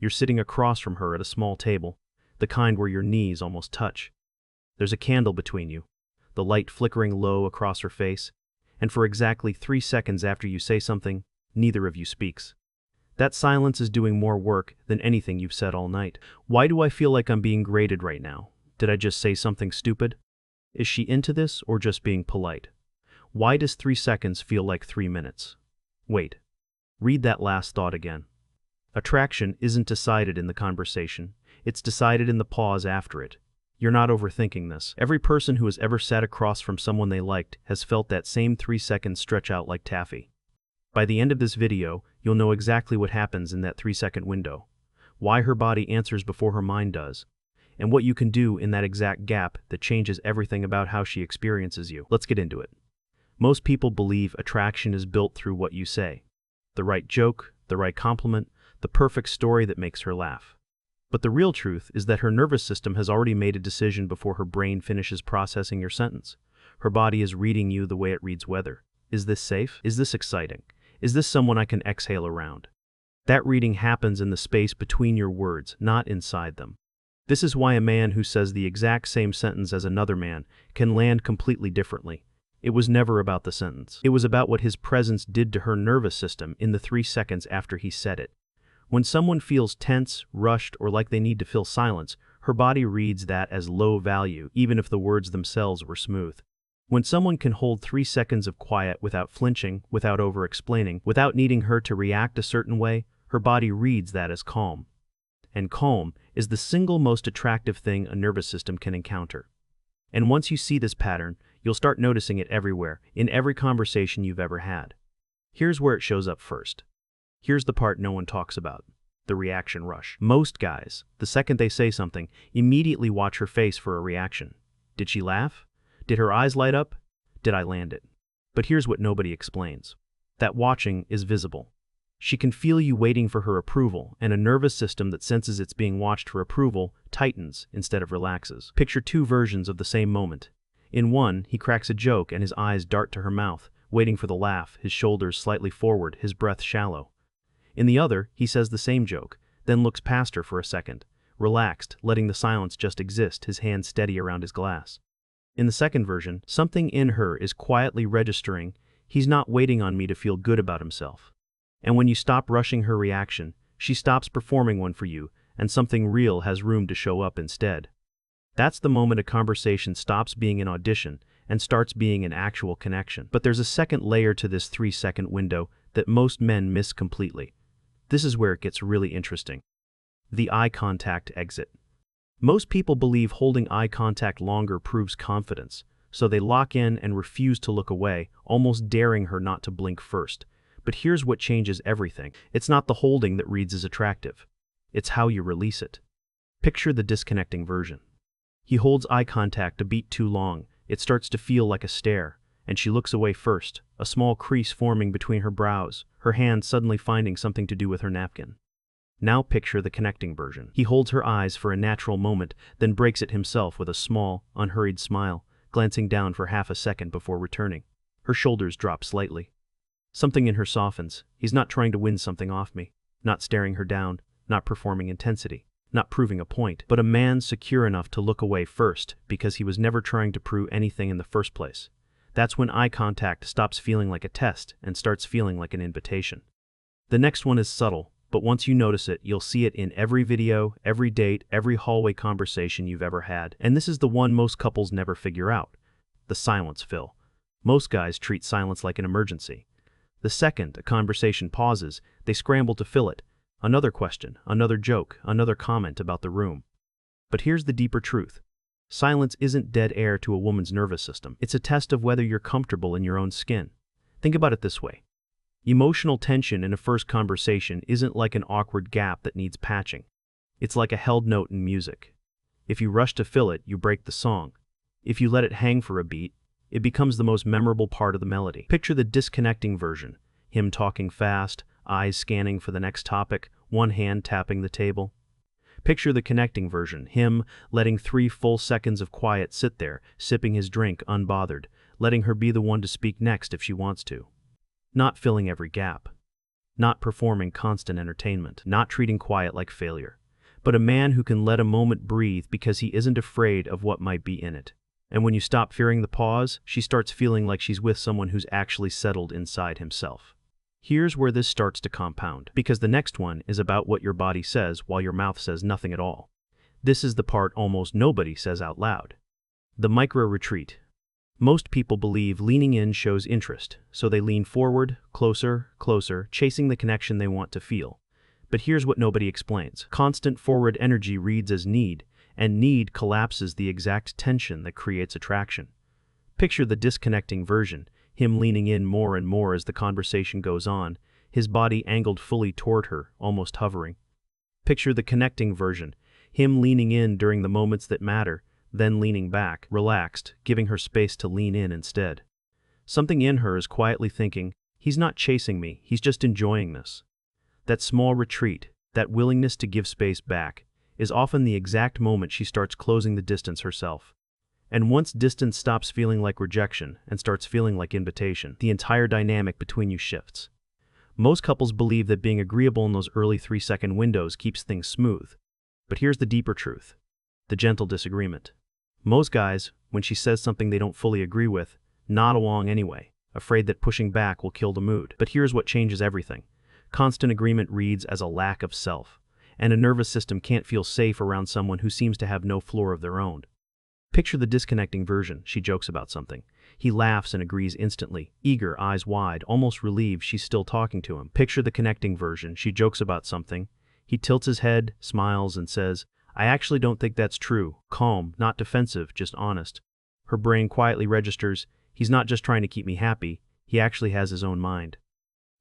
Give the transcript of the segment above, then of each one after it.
You're sitting across from her at a small table, the kind where your knees almost touch. There's a candle between you, the light flickering low across her face, and for exactly 3 seconds after you say something, neither of you speaks. That silence is doing more work than anything you've said all night. Why do I feel like I'm being graded right now? Did I just say something stupid? Is she into this or just being polite? Why does 3 seconds feel like 3 minutes? Wait. Read that last thought again. Attraction isn't decided in the conversation. It's decided in the pause after it. You're not overthinking this. Every person who has ever sat across from someone they liked has felt that same 3 seconds stretch out like taffy. By the end of this video, you'll know exactly what happens in that 3-second window, why her body answers before her mind does, and what you can do in that exact gap that changes everything about how she experiences you. Let's get into it. Most people believe attraction is built through what you say. The right joke, the right compliment, the perfect story that makes her laugh. But the real truth is that her nervous system has already made a decision before her brain finishes processing your sentence. Her body is reading you the way it reads weather. Is this safe? Is this exciting? Is this someone I can exhale around? That reading happens in the space between your words, not inside them. This is why a man who says the exact same sentence as another man can land completely differently. It was never about the sentence. It was about what his presence did to her nervous system in the 3 seconds after he said it. When someone feels tense, rushed, or like they need to fill silence, her body reads that as low value, even if the words themselves were smooth. When someone can hold 3 seconds of quiet without flinching, without over-explaining, without needing her to react a certain way, her body reads that as calm. And calm is the single most attractive thing a nervous system can encounter. And once you see this pattern, you'll start noticing it everywhere, in every conversation you've ever had. Here's where it shows up first. Here's the part no one talks about. The reaction rush. Most guys, the second they say something, immediately watch her face for a reaction. Did she laugh? Did her eyes light up? Did I land it? But here's what nobody explains. That watching is visible. She can feel you waiting for her approval, and a nervous system that senses it's being watched for approval tightens instead of relaxes. Picture 2 versions of the same moment. In one, he cracks a joke and his eyes dart to her mouth, waiting for the laugh, his shoulders slightly forward, his breath shallow. In the other, he says the same joke, then looks past her for a second, relaxed, letting the silence just exist, his hand steady around his glass. In the second version, something in her is quietly registering, he's not waiting on me to feel good about himself. And when you stop rushing her reaction, she stops performing one for you, and something real has room to show up instead. That's the moment a conversation stops being an audition and starts being an actual connection. But there's a second layer to this 3-second window that most men miss completely. This is where it gets really interesting. The eye contact exit. Most people believe holding eye contact longer proves confidence, so they lock in and refuse to look away, almost daring her not to blink first. But here's what changes everything. It's not the holding that reads as attractive. It's how you release it. Picture the disconnecting version. He holds eye contact a beat too long. It starts to feel like a stare, and she looks away first, a small crease forming between her brows, her hand suddenly finding something to do with her napkin. Now picture the connecting version. He holds her eyes for a natural moment, then breaks it himself with a small, unhurried smile, glancing down for half a second before returning. Her shoulders drop slightly. Something in her softens. He's not trying to win something off me, not staring her down, not performing intensity, not proving a point, but a man secure enough to look away first because he was never trying to prove anything in the first place. That's when eye contact stops feeling like a test and starts feeling like an invitation. The next one is subtle, but once you notice it, you'll see it in every video, every date, every hallway conversation you've ever had. And this is the one most couples never figure out. The silence fill. Most guys treat silence like an emergency. The second a conversation pauses, they scramble to fill it. Another question, another joke, another comment about the room. But here's the deeper truth. Silence isn't dead air to a woman's nervous system. It's a test of whether you're comfortable in your own skin. Think about it this way. Emotional tension in a first conversation isn't like an awkward gap that needs patching. It's like a held note in music. If you rush to fill it, you break the song. If you let it hang for a beat, it becomes the most memorable part of the melody. Picture the disconnecting version. Him talking fast, eyes scanning for the next topic, one hand tapping the table. Picture the connecting version. Him letting 3 full seconds of quiet sit there, sipping his drink unbothered, letting her be the one to speak next if she wants to. Not filling every gap. not performing constant entertainment, not treating quiet like failure, but a man who can let a moment breathe because he isn't afraid of what might be in it. And when you stop fearing the pause, she starts feeling like she's with someone who's actually settled inside himself. Here's where this starts to compound, because the next one is about what your body says while your mouth says nothing at all. This is the part almost nobody says out loud. The micro-retreat. Most people believe leaning in shows interest, so they lean forward, closer, closer, chasing the connection they want to feel. But here's what nobody explains. Constant forward energy reads as need, and need collapses the exact tension that creates attraction. Picture the disconnecting version, him leaning in more and more as the conversation goes on, his body angled fully toward her, almost hovering. Picture the connecting version, him leaning in during the moments that matter, then leaning back, relaxed, giving her space to lean in instead. Something in her is quietly thinking, he's not chasing me, he's just enjoying this. That small retreat, that willingness to give space back, is often the exact moment she starts closing the distance herself. And once distance stops feeling like rejection and starts feeling like invitation, the entire dynamic between you shifts. Most couples believe that being agreeable in those early 3-second windows keeps things smooth. But here's the deeper truth. The gentle disagreement. Most guys, when she says something they don't fully agree with, nod along anyway, afraid that pushing back will kill the mood. But here's what changes everything. Constant agreement reads as a lack of self, and a nervous system can't feel safe around someone who seems to have no floor of their own. Picture the disconnecting version. She jokes about something. He laughs and agrees instantly, eager, eyes wide, almost relieved she's still talking to him. Picture the connecting version. She jokes about something. He tilts his head, smiles, and says, I actually don't think that's true. Calm, not defensive, just honest. Her brain quietly registers, he's not just trying to keep me happy, he actually has his own mind.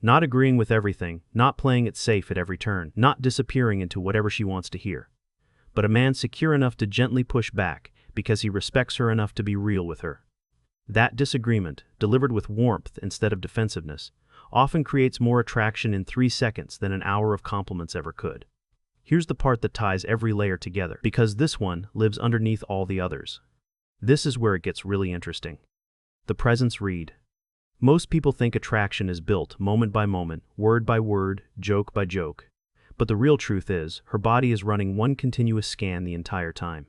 Not agreeing with everything, not playing it safe at every turn, not disappearing into whatever she wants to hear. But a man secure enough to gently push back, because he respects her enough to be real with her. That disagreement, delivered with warmth instead of defensiveness, often creates more attraction in 3 seconds than an hour of compliments ever could. Here's the part that ties every layer together, because this one lives underneath all the others. This is where it gets really interesting. The presence read. Most people think attraction is built moment by moment, word by word, joke by joke. But the real truth is, her body is running one continuous scan the entire time.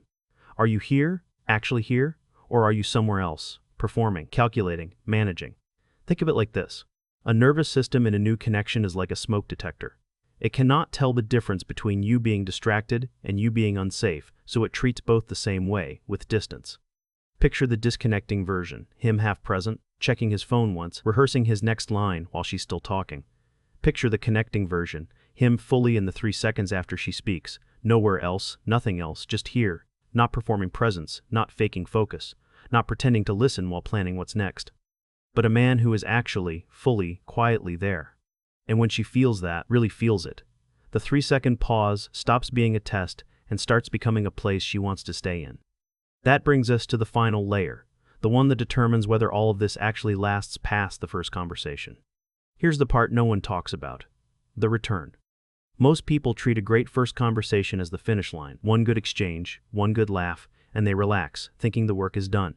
Are you here, actually here, or are you somewhere else, performing, calculating, managing? Think of it like this. A nervous system in a new connection is like a smoke detector. It cannot tell the difference between you being distracted and you being unsafe, so it treats both the same way, with distance. Picture the disconnecting version, him half present, checking his phone once, rehearsing his next line while she's still talking. Picture the connecting version, him fully in the 3 seconds after she speaks, nowhere else, nothing else, just here, not performing presence, not faking focus, not pretending to listen while planning what's next. But a man who is actually, fully, quietly there. And when she feels that, really feels it, the 3-second pause stops being a test and starts becoming a place she wants to stay in. That brings us to the final layer, the one that determines whether all of this actually lasts past the first conversation. Here's the part no one talks about. The return. Most people treat a great first conversation as the finish line, one good exchange, one good laugh, and they relax, thinking the work is done.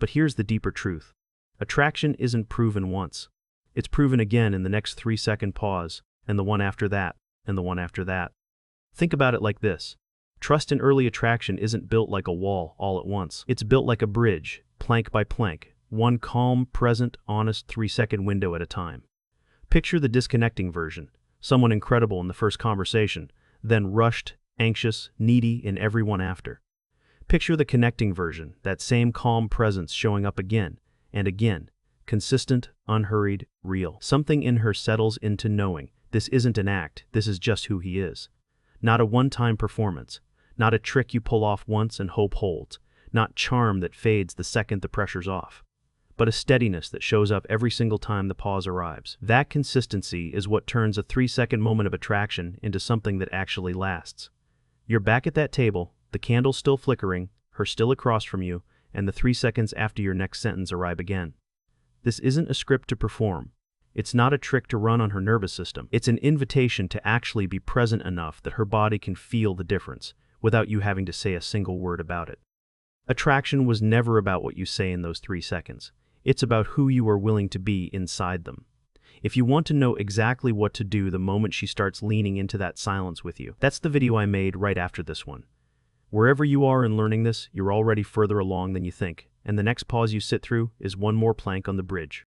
But here's the deeper truth. Attraction isn't proven once. It's proven again in the next 3-second pause, and the one after that, and the one after that. Think about it like this. Trust in early attraction isn't built like a wall all at once. It's built like a bridge, plank by plank, one calm, present, honest 3-second window at a time. Picture the disconnecting version, someone incredible in the first conversation, then rushed, anxious, needy in every one after. Picture the connecting version, that same calm presence showing up again and again, consistent, unhurried, real. Something in her settles into knowing, this isn't an act, this is just who he is. Not a one-time performance, not a trick you pull off once and hope holds, not charm that fades the second the pressure's off, but a steadiness that shows up every single time the pause arrives. That consistency is what turns a 3-second moment of attraction into something that actually lasts. You're back at that table, the candle's still flickering, her still across from you, and the 3 seconds after your next sentence arrive again. This isn't a script to perform. It's not a trick to run on her nervous system. It's an invitation to actually be present enough that her body can feel the difference, without you having to say a single word about it. Attraction was never about what you say in those 3 seconds. It's about who you are willing to be inside them. If you want to know exactly what to do the moment she starts leaning into that silence with you, that's the video I made right after this one. Wherever you are in learning this, you're already further along than you think, and the next pause you sit through is one more plank on the bridge.